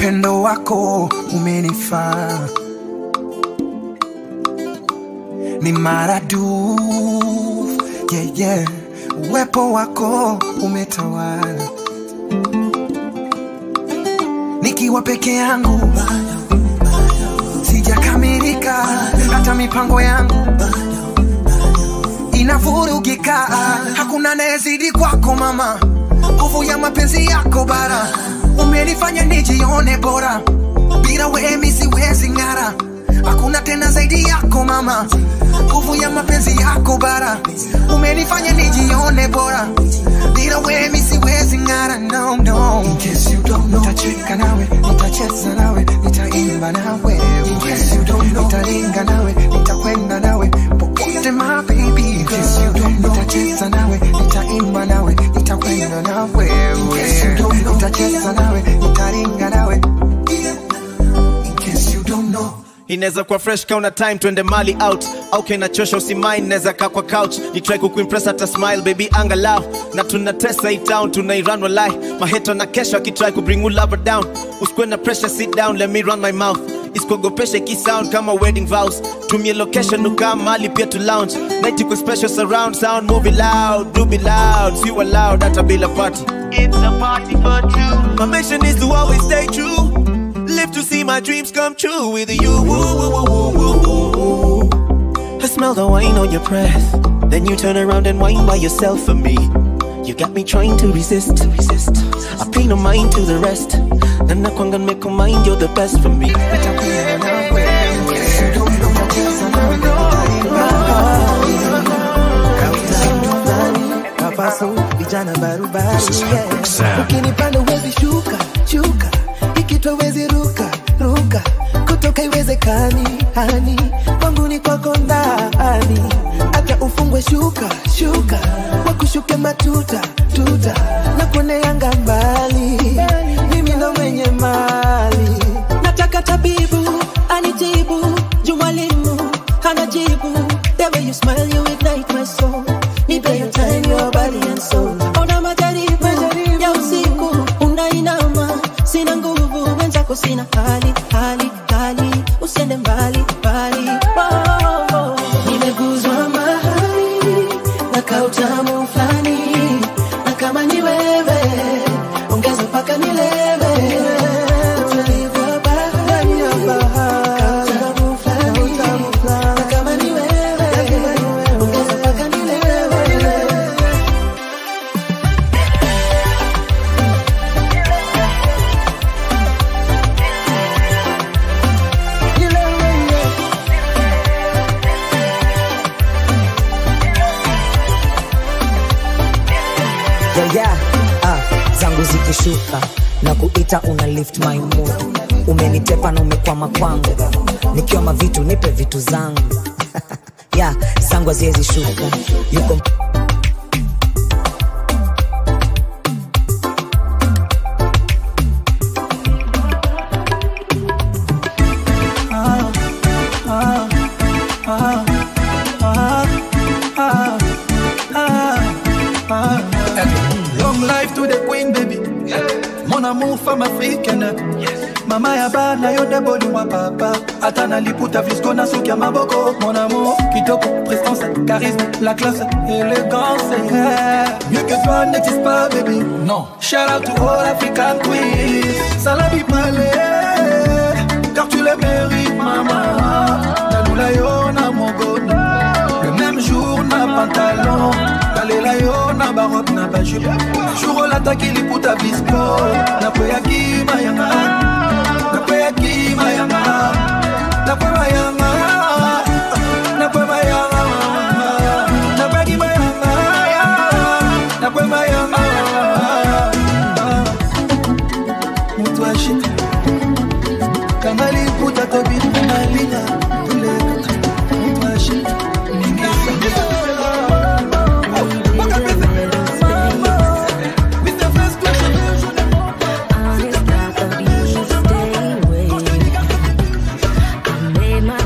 upendo wako umenifaa ni maradufu, yeah, yeah. Uwepo wako umetawala, nikiwa peke yangu sijakamilika, hata mipango yangu inavurugika. Hakuna anayezidi kwako mama, nguvu ya mapenzi yako bara, umenifanya nijione bora, bila wewe mimi siwezi ng'ara. Hakuna tena zaidi yako mama, nguvu ya mapenzi yako bara, umenifanya nijione bora, bila wewe mimi siwezi ng'ara. No, no. In case you don't know, nitacheka nawe, nitacheza nawe, nitaimba nawe. In case you don't know, nitaringa nawe, nitakwenda nawe popote my baby. In case you don't know, nitacheza nawe, nitaimba nawe, nitakwenda nawe. In case you don't know, nitacheza nawe, nitaringa nawe. In case you don't know. Ineza kwa fresh kauna time twende mali out, au kena chosha usimine neza kaa kwa couch, ni try kuimpress hata smile baby angalau, na tunatesa hii town tunairun walai, maheto na kesho akitry kubring you lover down, usikwe na pressure sit down let me run my mouth, isikogopeshe ki sound kama wedding vows, tumie location ukaa mali pia to lounge, night iko special surround sound movie loud, do be loud, see you loud hata bila party, it's a party for two, my mission is to always stay true, live to see my dreams come true with you. I smell the wine on your breath, then you turn around and whine by yourself for me. You got me trying to resist. I pay no mind to the rest. Nana kwanga make a mind, you're the best for me. Ukinipanda uwezi shuka, shuka, ikitwa uwezi ruka, ruka, kutoka iwezekani, hani, kwangu ni kwako ndani, hata ufungwe shuka, shuka, wakushuke matuta, tuta, na kone yanga mbali, mimi ndo mwenye mali. Nataka tabibu, anitibu, jumalimu, hanajibu, the way you smile you ignite my soul, nipe your time, your body and soul. Ona majaribu, ya usiku, unainama, sina nguvu, wenzako sina hali, hali, hali, usiende mbali, mbali. Oh, oh, oh. Nimeguzwa mahali, na kautamu flani, na kama ni wewe, ongeza paka nilewe. Utulivu wa bahari, kautamu flani, na kama ni wewe, ongeza paka nilewe. Zangu zikishuka na kuita una lift my mood, umenitepa na umekwama kwangu, nikioma vitu nipe vitu zangu. Yeah, zangu haziwezi shuka, yuko Long life to the queen, baby. Mon amour, femme africaine. Mama ya bana yo de boli wa papa. Atana liputa visco na suki ya maboko. Mon amour, kitoko, prestance, charisme, la classe, élégance. Mieux que toi n'existe pas, baby. Non. Shout out to all African queens. Salabi malé, car tu le mérites, maman. Nalula yo na mogone. Le même jour na pantalon. Kalela yo na baroque na bajupe. Jour la takili puta visco. Na poya ki mayanga. Na poya ki mayanga. Na poya mayanga. Na poya mayanga. Na poya ki mayanga. Na poya mayanga. Mutu ashika. Kamali puta tobi na lina. Mutu ashika. My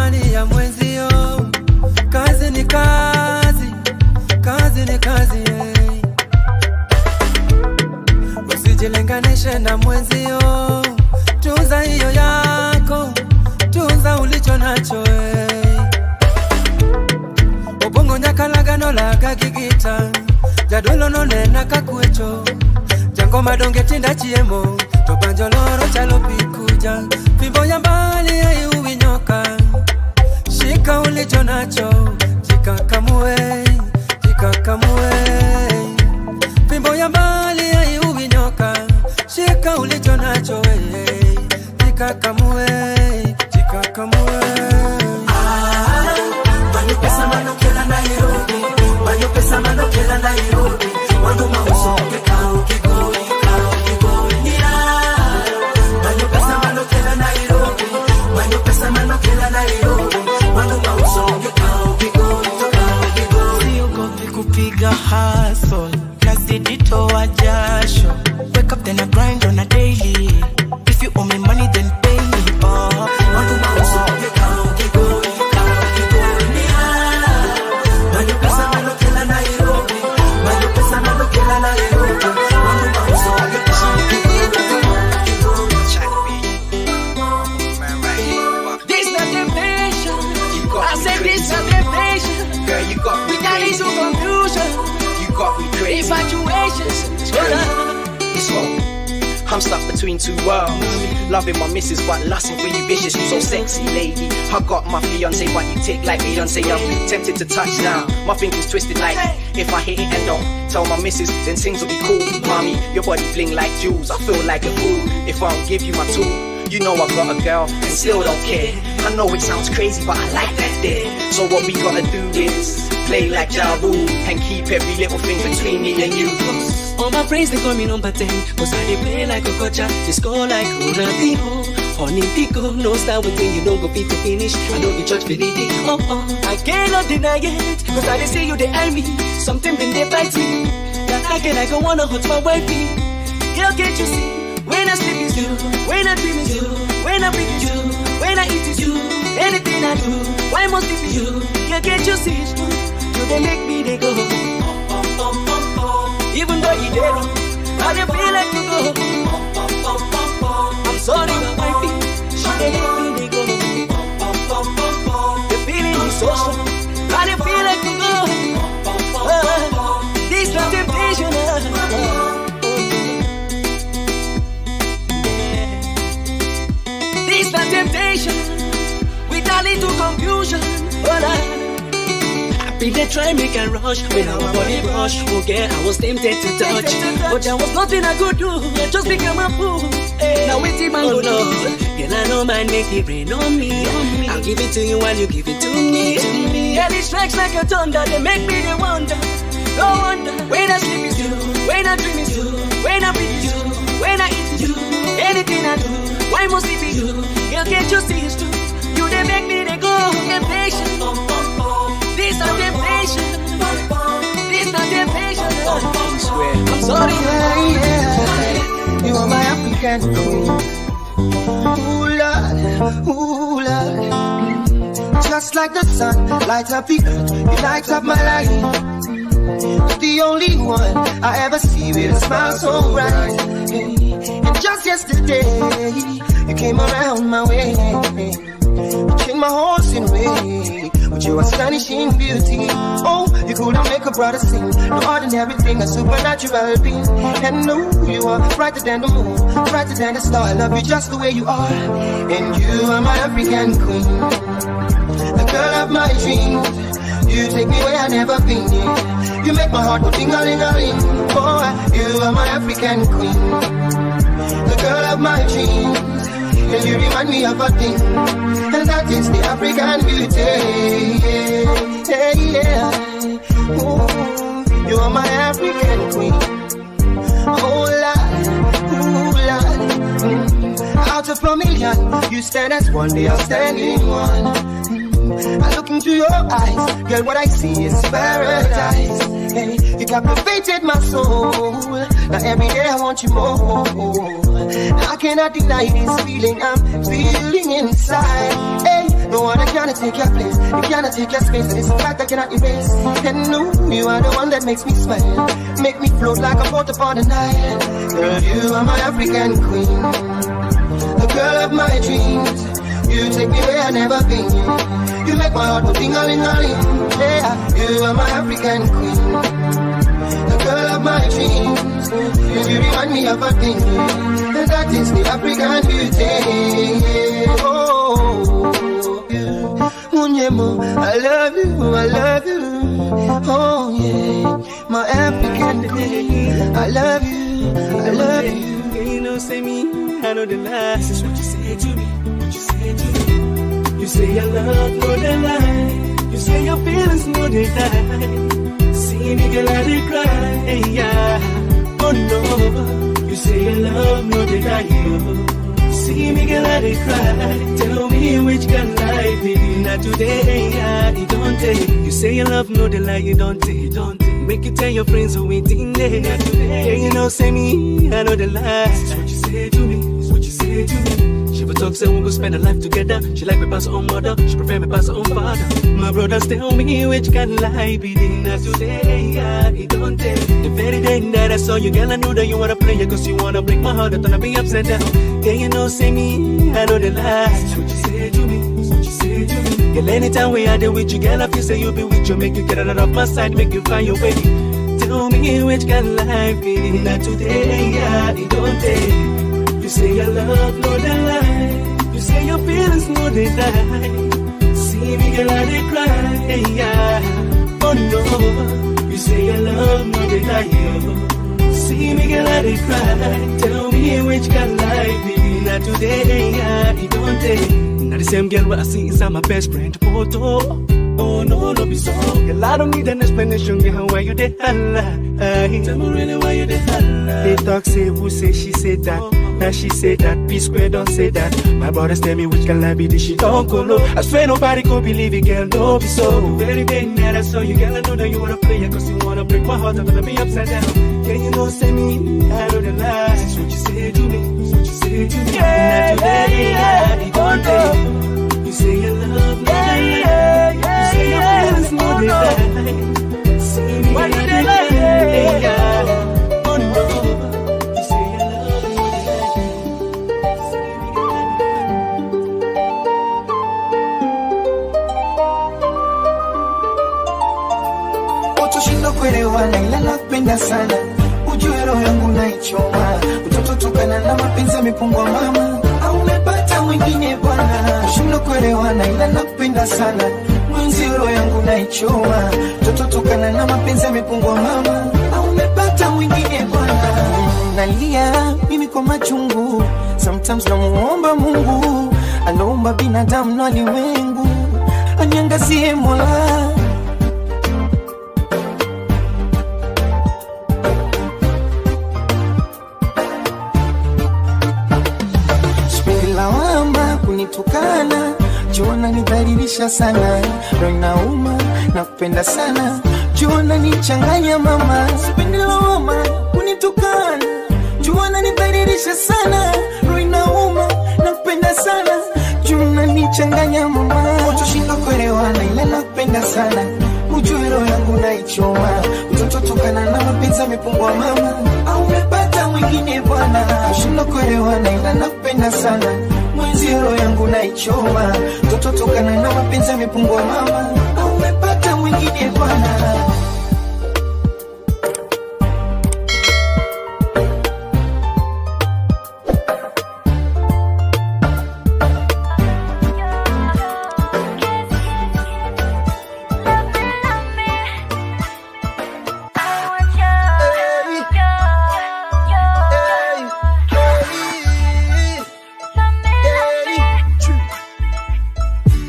mali ya mwenzio. Kazi ni kazi, kazi ni kazi, usijilinganishe na mwenzio. Tunza hiyo yako, tunza ulicho nacho. Obongo nyakalagano laga gigita, jadolo nonena kakuecho. Jango madonge tinda chiemo, tobanjoloro chalo pikuja. Fimbo ya mbali ya uwinyoka, shika ulicho nacho. Jikakamue, jikakamue. Fimbo ya mbali ya uwinyoka, shika ulicho nacho. Jikakamue, jikakamue. Banyo pesa mano kela Nairobi, banyo pesa mano kela Nairobi. Wando mauso kekao kigoi, kao kigoi nira. Banyo pesa mano kela Nairobi, banyo pesa mano kela Nairobi. Wando mauso kekao kigoi, kao kigoi. Siogopi kupiga hustle, nazidi toa jasho. Wake up then I grind on a daily. If you owe me money then pay me. Wando mauso kekao kigoi, kao kigoi nira. Banyo pesa mano kela Nairobi, banyo pesa mano kela Nairobi. Wando mauso kekao kigoi, kao kigoi. This not temptation. I said this not temptation. Girl, you got me We got into confusion. You got me crazy. Infatuations. It's wrong. I'm stuck between two worlds. Loving my missus but lusting for you vicious. You so sexy, lady. I got my fiance but you tick like Beyonce. I'm tempted to touch now. My finger's twisted like if I hit it and don't tell my missus, then things will be cool. Mommy, your body fling like jewels. I feel like a fool if I don't give you my tool. You know I got a girl and still don't care. I know it sounds crazy but I like that there. So what we gotta do is play like Ja Rule and keep every little thing between me and you. All my friends they call me number 10, cause I they play like a gotcha, they score like Ronaldinho. Honey Pico, no style with thing you don't go fit to finish. I know the church for the day. I cannot deny it, cause I they say you they eye me. Something been they bite me. That I can I go wanna hurt my wifey. Girl, can't you see? When I sleep is you, when I dream is you, when I breathe is you, when I eat is you, anything I do, why must it be you? Girl, can't you see it's true? You they make me they go. Even though you did, I didn't feel like you go. I'm sorry, my wifey, she didn't make me they go. The feeling is so strong, I didn't feel like you go. This not temptation. This not temptation. With a little confusion. Be they try make a rush when our body rush. Oh girl, I was tempted to touch, but there was nothing I could do. I just became a fool. Now wait till man go do. Girl, I know man make it rain on me. I'll give it to you while you give it to me. Girl, it strikes like a thunder. They make me they wonder. No wonder when I sleep is you, when I dream is you, when I breathe is you, when I eat is you, anything I do, why must it be you? Girl, can't you see it's true? You they make me they go impatient. This not temptation. This not temptation. I'm sorry. Yeah. You are my African queen. Ooh, Lord. Just like the sun, light up the earth. You light up my life. You're the only one I ever see with a smile so bright. And just yesterday, you came around my way. You changed my horse in way. With your astonishing beauty, oh, you couldn't make a brother sing. No ordinary thing, a supernatural being. And no, you are brighter than the moon, brighter than the star. I love you just the way you are. And you are my African queen, the girl of my dreams. You take me where I've never been. You make my heart go ding-a-ling-a-ling. Oh, you are my African queen, the girl of my dreams. And you remind me of a thing, and that is the African beauty. Yeah. Ooh, you are my African queen. Oh Lord, out of a million, you stand as one, the outstanding one. I look into your eyes, girl, what I see is paradise. Hey, you captivated my soul. Now every day I want you more. I cannot deny this feeling I'm feeling inside. Hey, No one cannot take your place, you cannot take your space, and it's a fact I cannot erase. And no, you are the one that makes me smile, make me float like a boat upon the Nile. Girl, you are my African queen, the girl of my dreams. You take me where I've never been. You make my heart go ting-a-ling-a-ling. Yeah, you are my African queen, the girl of my dreams. You remind me of a thing, and that is the African beauty. Oh, Munyemo, I love you, I love you. Oh yeah, my African queen, I love you, I love you. You know, say me, I know the lie. This is what you say to me, what you say to me. You say your love, no they lie. You say your feelings, no they die. See me, girl, I dey cry, hey, yeah. Oh no, you say your love, no they die. See me, girl, I dey cry. Tell me which girl I be. Not today, yeah, you don't take. You say your love, no they lie, you don't take, you don't take. Make you tell your friends who ain't in there. Not today, yeah, you know, say me, I know the lie. This is what you say to me, this is what you say to me. She would talk, say we go spend a life together. She like me pass her own mother, she prefer me pass her own father. My brothers tell me which can lie be the not today, yeah, it don't tell. The very day that I saw you, girl, I knew that you wanna play it, cause you wanna break my heart, I wanna be upside down. Yeah, you know, say me, I know the lie. This is what you say to me, this is what you say to me. Girl, anytime we are there with you, girl, I feel say you be with you, make you get out of my side, make you find your way. Tell me which can lie be not today, yeah, it don't tell. You say your love, no they lie. You say your feelings, no they die. See me, girl, I dey cry, hey, yeah. Oh no, you say your love, no they die. See me, girl, I dey cry. Tell me which can lie be. Not today, yeah, it don't take. Not the same girl what I see inside my best friend photo. Oh no, no be so. Girl, I don't need an explanation, girl, why you dey holla. Tell me really why you dey holla. They talk, say who say, she say that. Now she say that, P-Square don't say that. My brothers tell me which can lie be this, she don't go low. I swear nobody could believe it, girl, no be so. The very day that I saw you, girl, I know that you wanna play it, cause you wanna break my heart, I'm gonna be upside down. Yeah, you know, say me, I know the lie. This is what you say to me, this is what you say to me. Yeah, not today, yeah, it don't take. You say you love me, yeah, you say your feelings, no they lie. See me, why you they lie, yeah. Oh no. Kuelewana ila nakupenda sana, ujue roho yangu naichoma. Utoto tukana na mapenzi yamepungwa mama, au umepata mwingine bwana. Ushindo kuelewana ila nakupenda sana, mwenzi roho yangu naichoma. Utoto tukana na mapenzi yamepungwa mama, au umepata mwingine bwana. Nalia mimi kwa machungu, sometimes namuomba Mungu, anaomba binadamu na ulimwengu, aniangazie Mola. Kunitukana, Jona nidhalilisha sana. Roho inauma, nakupenda sana, Jona nichanganya mama. Sipendi lawama, kunitukana, Jona nidhalilisha sana. Roho inauma, nakupenda sana, Jona nichanganya mama. Utoshinda kuelewana ila nakupenda sana, ujue roho yangu naichoma. Utoto tukana na mapenzi yamepungwa mama, au umepata mwingine bwana. Ushinda kuelewana ila nakupenda sana, mwenzi roho yangu naichoma. Toto tokana na mapenzi yamepungwa mama, au umepata mwingine bwana.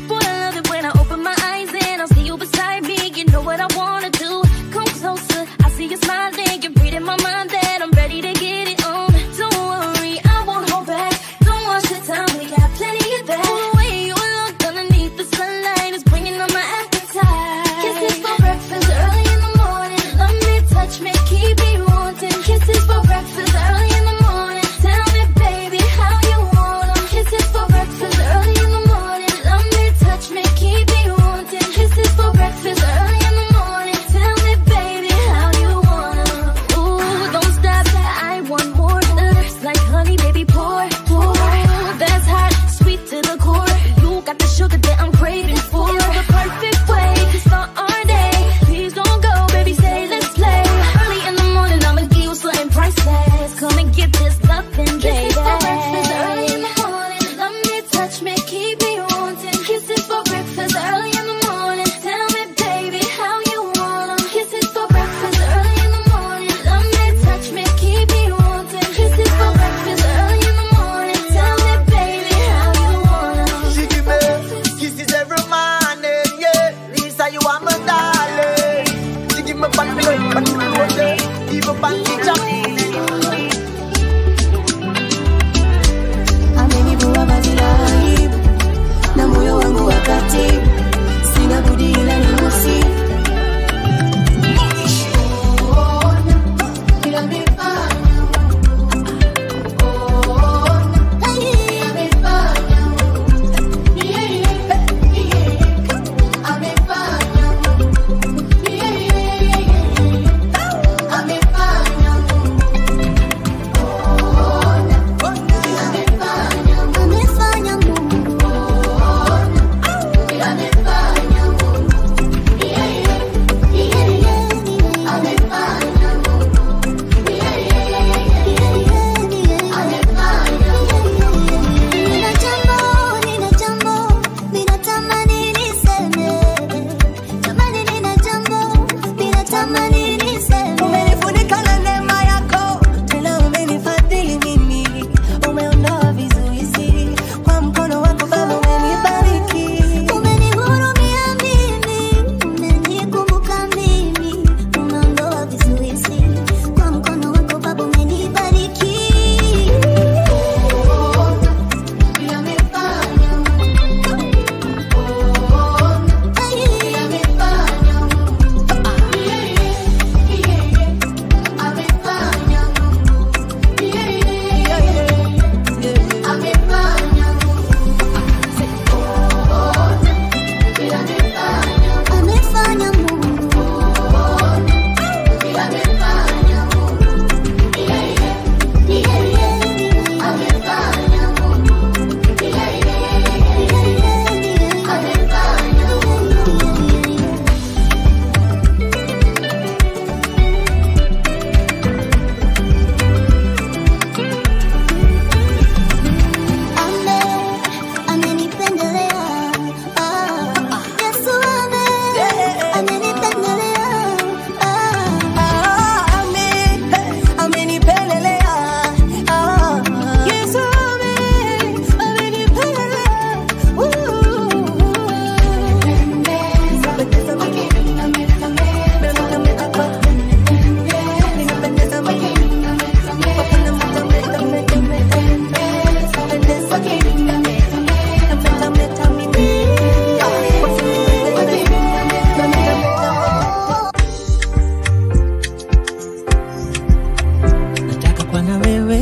Boy, I love it when I open my eyes and I'll see you beside me. You know what I wanna do.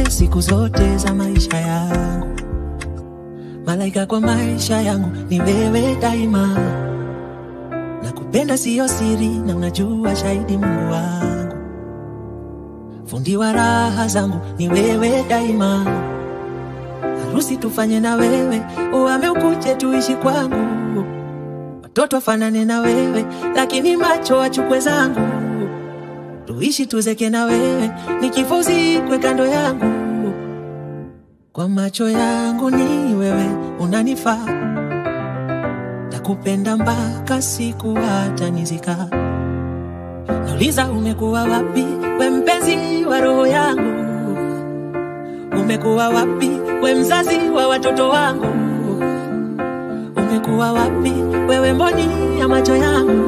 siku zote za maisha yangu. Malaika kwa maisha yangu ni wewe daima. Nakupenda siyo siri na unajua shahidi Mungu wangu. Fundi wa raha zangu ni wewe daima. Harusi tufanye na wewe, uame ukuje tuishi kwangu. Watoto fanane na wewe, lakini macho achukwe zangu. Tuishi tuzeke na wewe, nikifuzi kwe kando yangu. Kwa macho yangu ni wewe unanifaa. Nakupenda mpaka siku hata nizika. Nauliza umekuwa wapi, we mpenzi wa roho yangu. Umekuwa wapi, we mzazi wa watoto wangu. Umekuwa wapi, wewe mboni ya macho yangu.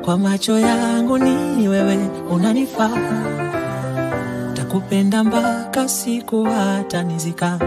Kwa macho yangu ni wewe unanifaa. Nakupenda mpaka siku hata nizika.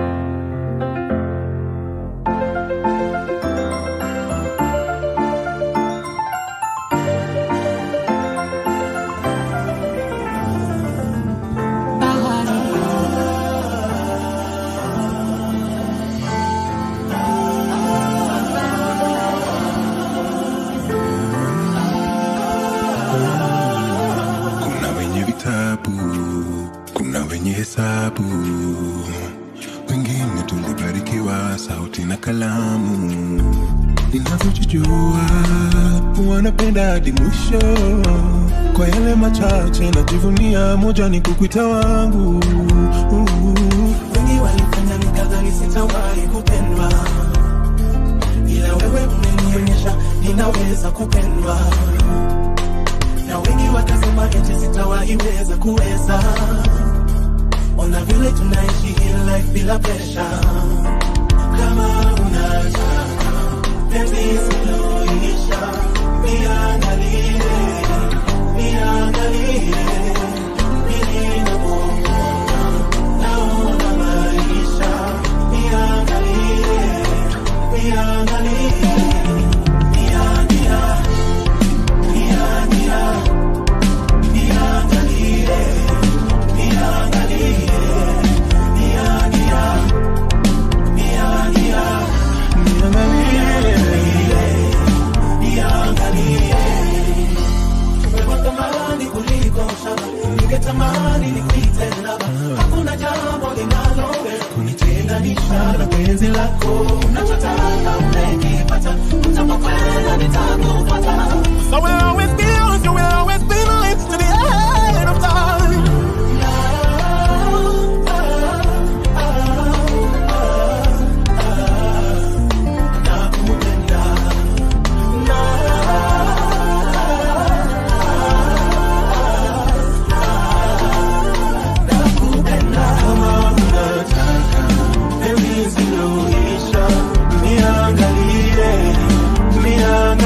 Hesabu wengine tulibarikiwa sauti na kalamu. Ninavyojijua wanapenda hadi mwisho. Kwa yale machache najivunia, moja ni kukuita wangu. Wengi walifanya nikadhani sitawahi kupendwa, ila wewe umenionyesha ninaweza kupendwa. Na wengi wakasema eti sitawahi weza kuweza. Ona vile tunaishi hii life bila pressure. Kama unataka penzi suluhisha, niangalie, niangalie. Mimi nakuona, naona maisha. Niangalie, niangalie.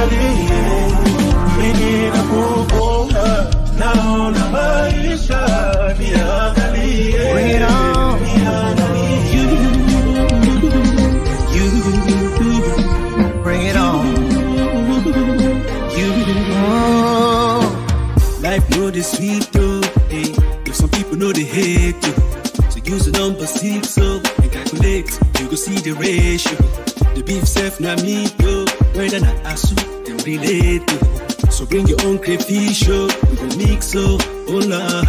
niangalie, mimi nakupona, naona maisha, niangalie. Bring it on. Bring it on. Life know the sweet though, hey. If some people know they hate you, so use the number 6 so and calculate. You go see the ratio. The beef self na me yo, whether na asu them relate to. So bring your own crayfish show, we go mix so hola.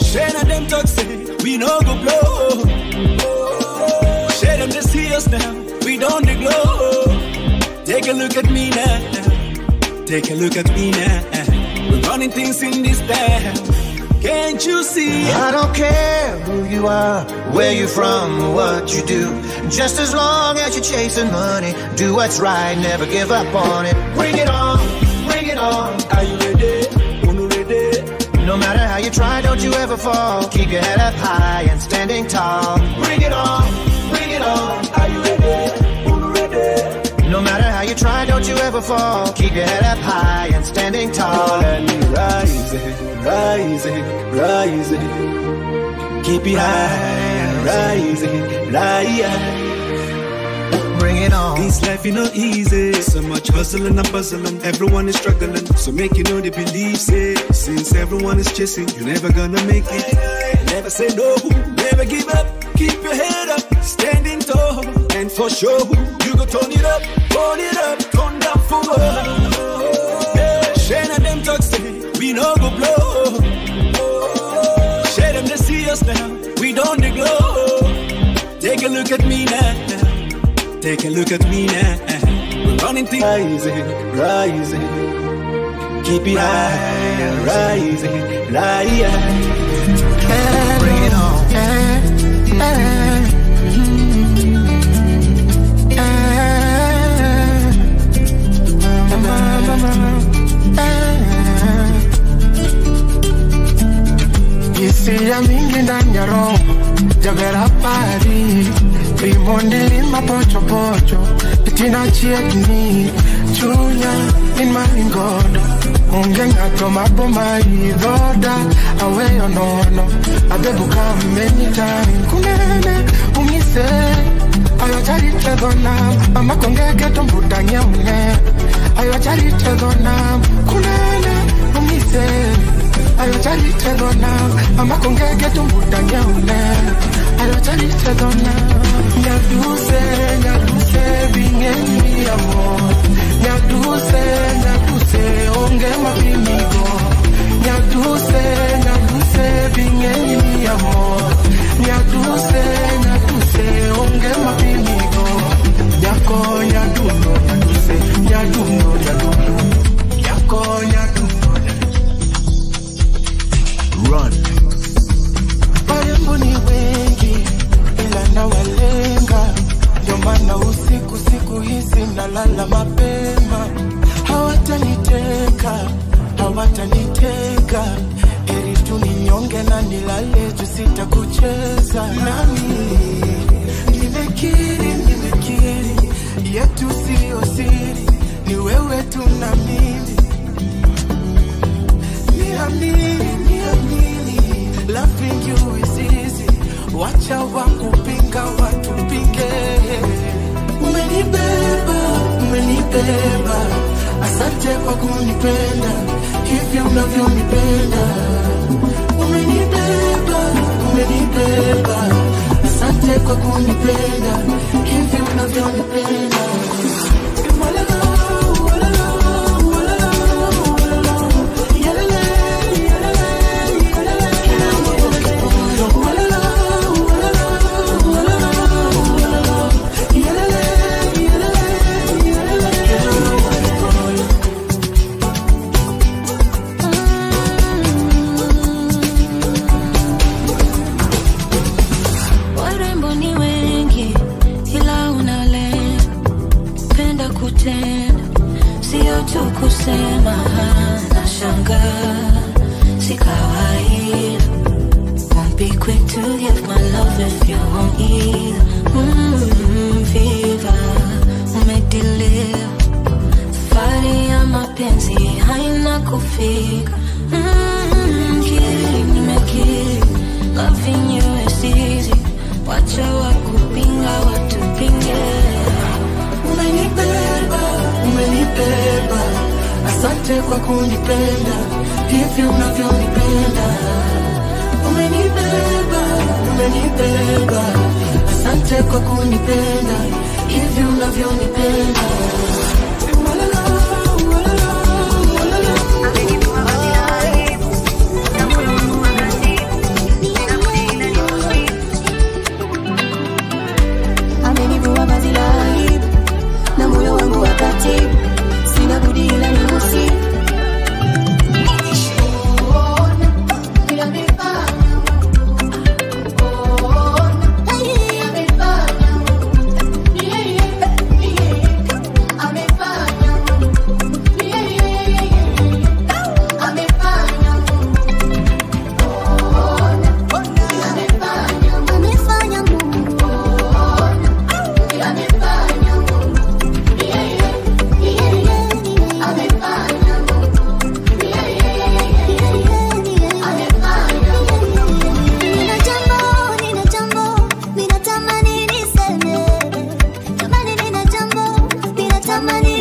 Share na them talk say we no go blow. Share them to see us now, we don't glow. Take a look at me now. Take a look at me now. We're running things in this town. Can't you see? I don't care who you are, where you're from, or what you do. Just as long as you're chasing money, do what's right, never give up on it. Bring it on, bring it on. Are you ready? Unu ready? No matter how you try, don't you ever fall. Keep your head up high and standing tall. Bring it on, bring it on. Are you ready? Unu ready? No matter how you try, don't you ever fall. Keep your head up high and standing tall. And rising, rising, rising. Keep it high, rising, rising. Bring it on. This life is not easy. So much hustling and bustling. Everyone is struggling. So make you know they believe it. Since everyone is chasing, you're never gonna make it. Never say no, never give up. Keep your head up, standing tall. And for sure, you go turn it up, turn down for what? Share na them talk say, we no go blow. Share them to see us now, we don't glow. Take a look at me now. Take a look at me now. We're running things rising, rising. Keep it high, rising, rising. Bring it on. Hisia mingi ndani ya roho, jagera pari. Rimondili mapochopocho, itina chietni. Chunya in maringodo, mungenga tomaboma idhoda. Aweyo nono, abebuka many time. Kunene, umise, ayotari tredona. Mama kongeke tombuta nyamune, ayotari tredona. Kunene, umise, ayotari tredona. Mama kongeke tombuta nyamune, ayotari tredona. Nyaduse, bingeni amor. Nyaduse, onge mapimigo. Nyaduse, bingeni amor. Nyaduse, onge mapimigo. Nyako, nyaduno, nyaduno. Nyako, nyaduno. Run. Warembo ni wengi, ila na walenga. Ndio maana usiku hizi nalala mapema. Hawataniteka, eri tu ninyonge na nilale juu sitakucheza. Nami nimekiri, yetu sio siri, ni wewe tu na mimi. Niamini, loving you is easy. Wacha wakupinga watupinge. Umenibeba, asante kwa kunipenda hivi unavyonipenda. Umenibeba, asante kwa kunipenda hivi unavyonipenda. Kusema nashangaa, si kawaida. Won't be quick to give my love if you won't either. Fever, umedelay. mapenzi haina kufika. Kiri nimekiri, loving you is easy. Wacha wakupinga watupinge. Umenibeba, umenibeba, asante kwa kunipenda hivi unavyonipenda. Umenibeba, umenibeba, asante kwa kunipenda hivi unavyonipenda. Amenivua vazi la aibu na moyo wangu wakati sina budi ila nimusi. Nina jambo, ninatamani